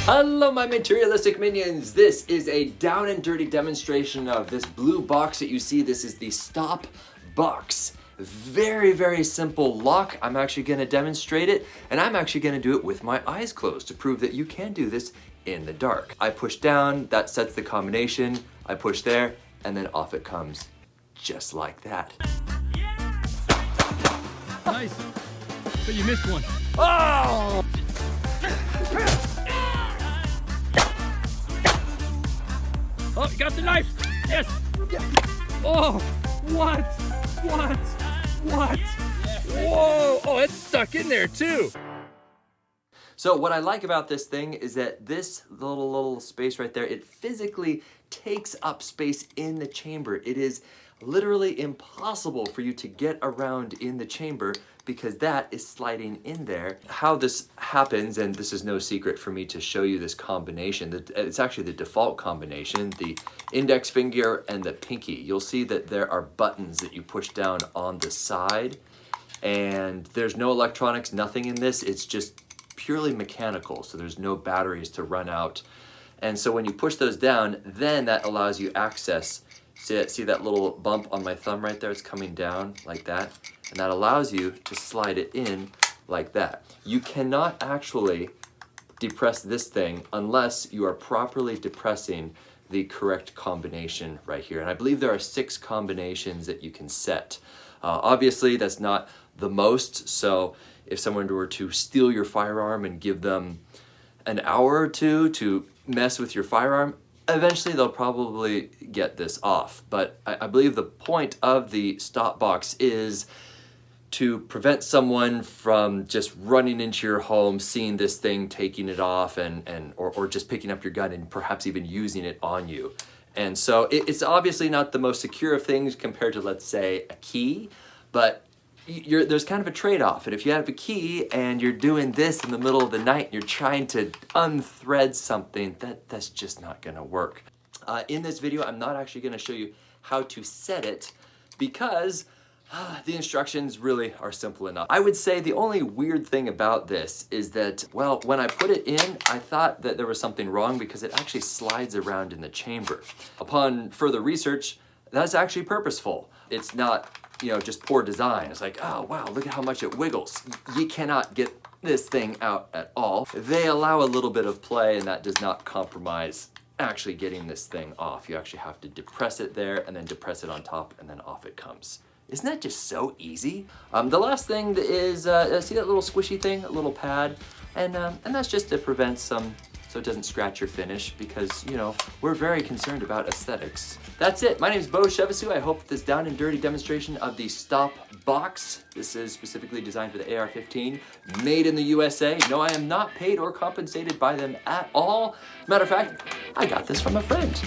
Hello my materialistic minions! This is a down and dirty demonstration of this blue box that you see. This is the Stop box. Very, very simple lock. I'm actually gonna demonstrate it, and I'm actually gonna do it with my eyes closed to prove that you can do this in the dark. I push down, that sets the combination. I push there, and then off it comes, just like that. Nice, but you missed one. Oh! Oh, you got the knife! Yes! Oh, what? What? What? Whoa! Oh, it's stuck in there too! So what I like about this thing is that this little space right there, it physically takes up space in the chamber. It is literally impossible for you to get around in the chamber because that is sliding in there. How this happens, and this is no secret for me to show you this combination, it's actually the default combination, the index finger and the pinky. You'll see that there are buttons that you push down on the side, and there's no electronics, nothing in this. It's just purely mechanical, so there's no batteries to run out. And so when you push those down, then that allows you access. See that little bump on my thumb right there? It's coming down like that. And that allows you to slide it in like that. You cannot actually depress this thing unless you are properly depressing the correct combination right here. And I believe there are 6 combinations that you can set. Obviously, that's not the most, so if someone were to steal your firearm and give them an hour or two to mess with your firearm, eventually they'll probably get this off. But I believe the point of the Stop box is to prevent someone from just running into your home, seeing this thing, taking it off, or just picking up your gun and perhaps even using it on you. And so it's obviously not the most secure of things compared to, let's say, a key, but there's kind of a trade-off. And if you have a key and you're doing this in the middle of the night, and you're trying to unthread something, that's just not gonna work. In this video, I'm not actually gonna show you how to set it because the instructions really are simple enough. I would say the only weird thing about this is that, well, when I put it in, I thought that there was something wrong because it actually slides around in the chamber. Upon further research, that's actually purposeful. It's not, just poor design. It's like, oh wow, look at how much it wiggles. You cannot get this thing out at all. They allow a little bit of play, and that does not compromise actually getting this thing off. You actually have to depress it there and then depress it on top, and then off it comes. Isn't that just so easy? The last thing is, see that little squishy thing, a little pad? And that's just to prevent so it doesn't scratch your finish because, we're very concerned about aesthetics. That's it. My name is Beau. I hope this down and dirty demonstration of the Stop box. This is specifically designed for the AR-15, made in the USA. No, I am not paid or compensated by them at all. Matter of fact, I got this from a friend.